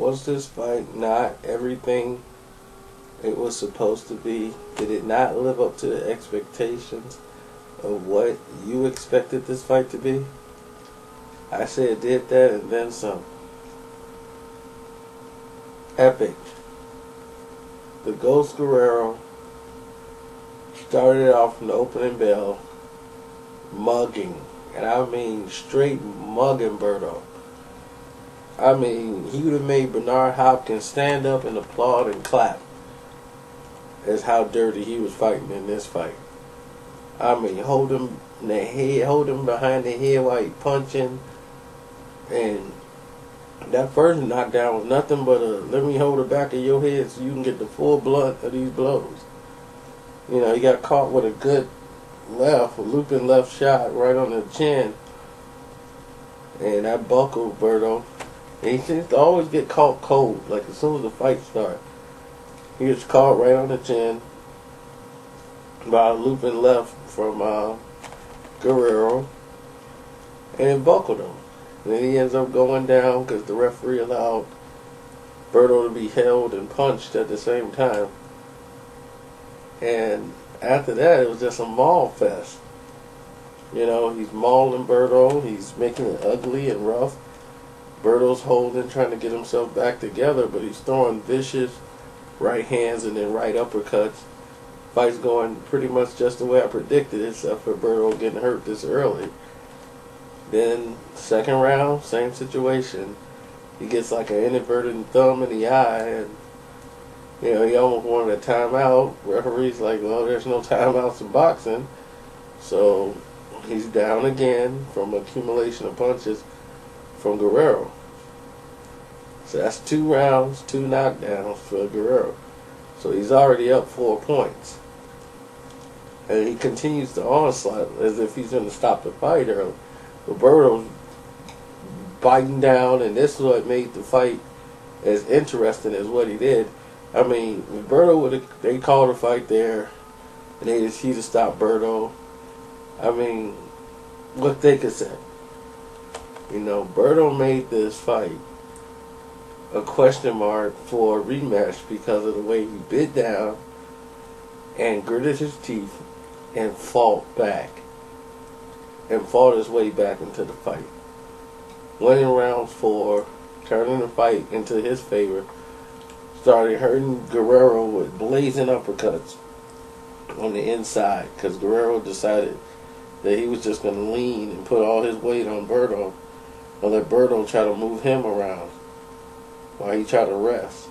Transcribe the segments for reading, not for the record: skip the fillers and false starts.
Was this fight not everything it was supposed to be? Did it not live up to the expectations of what you expected this fight to be? I say it did that and then some. Epic. The Ghost Gurrero started off from the opening bell mugging, and I mean straight mugging Berto. I mean, he would have made Bernard Hopkins stand up and applaud and clap as how dirty he was fighting in this fight. I mean, hold him in the head, hold him behind the head while he punching, and that first knockdown was nothing but a let me hold the back of your head so you can get the full blunt of these blows. You know, he got caught with a good left, a looping left shot right on the chin, and that buckled Berto. And he seems to always get caught cold, like as soon as the fight starts. He gets caught right on the chin by a looping left from Gurrero, and it buckled him. And then he ends up going down because the referee allowed Berto to be held and punched at the same time. And after that, it was just a maul fest. You know, he's mauling Berto. He's making it ugly and rough. Berto's holding, trying to get himself back together, but he's throwing vicious right hands and then right uppercuts. Fight's going pretty much just the way I predicted, except for Berto getting hurt this early. Then, second round, same situation. He gets like an inadvertent thumb in the eye, and you know, he almost wanted a timeout. Referee's like, well, there's no timeouts in boxing. So he's down again from accumulation of punches from Gurrero. So that's 2 rounds, 2 knockdowns for Gurrero. So he's already up 4 points. And he continues to onslaught as if he's going to stop the fight early. Berto's biting down, and this is what made the fight as interesting as what he did. I mean, if Berto would have, they called a fight there, and they just he'd have stopped Berto. I mean, what they could say. You know, Berto made this fight a question mark for a rematch because of the way he bit down and gritted his teeth and fought back. And fought his way back into the fight. Winning round 4, turning the fight into his favor, started hurting Gurrero with blazing uppercuts on the inside because Gurrero decided that he was just going to lean and put all his weight on Berto and let Berto try to move him around while he tried to rest.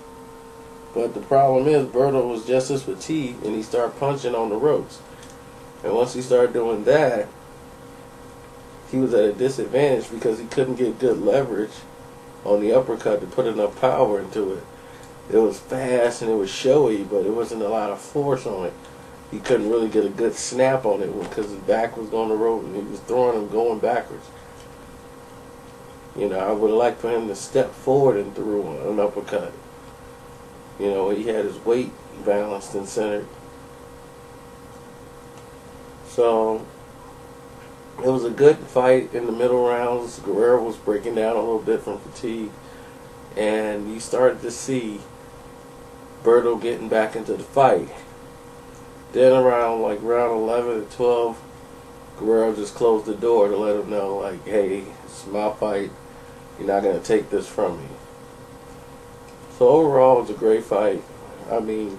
But the problem is Berto was just as fatigued and he started punching on the ropes. And once he started doing that, he was at a disadvantage because he couldn't get good leverage on the uppercut to put enough power into it. It was fast and it was showy, but it wasn't a lot of force on it. He couldn't really get a good snap on it because his back was on the rope and he was throwing him going backwards. You know, I would have liked for him to step forward and throw an uppercut. You know, he had his weight balanced and centered. So it was a good fight in the middle rounds. Gurrero was breaking down a little bit from fatigue, and you started to see Berto getting back into the fight. Then around like round 11 and 12, Gurrero just closed the door to let him know, like, hey, it's my fight. You're not going to take this from me. So overall, it was a great fight. I mean,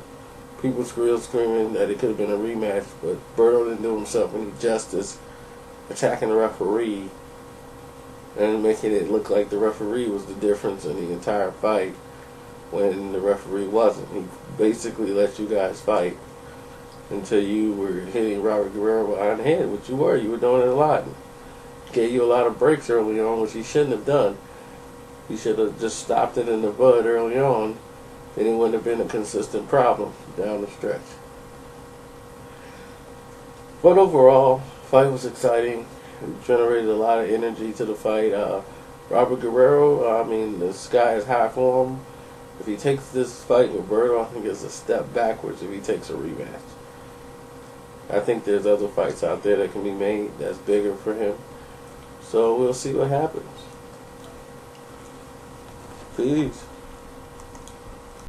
people screaming that it could have been a rematch, but Berto didn't do himself any justice attacking the referee and making it look like the referee was the difference in the entire fight when the referee wasn't. He basically let you guys fight until you were hitting Robert Gurrero behind the head, which you were. You were doing it a lot. Gave you a lot of breaks early on, which he shouldn't have done. He should have just stopped it in the bud early on, and it wouldn't have been a consistent problem down the stretch. But overall, the fight was exciting. It generated a lot of energy to the fight. Robert Gurrero, I mean, the sky is high for him. If he takes this fight with Berto, I think it's a step backwards if he takes a rematch. I think there's other fights out there that can be made that's bigger for him. So we'll see what happens. Peace.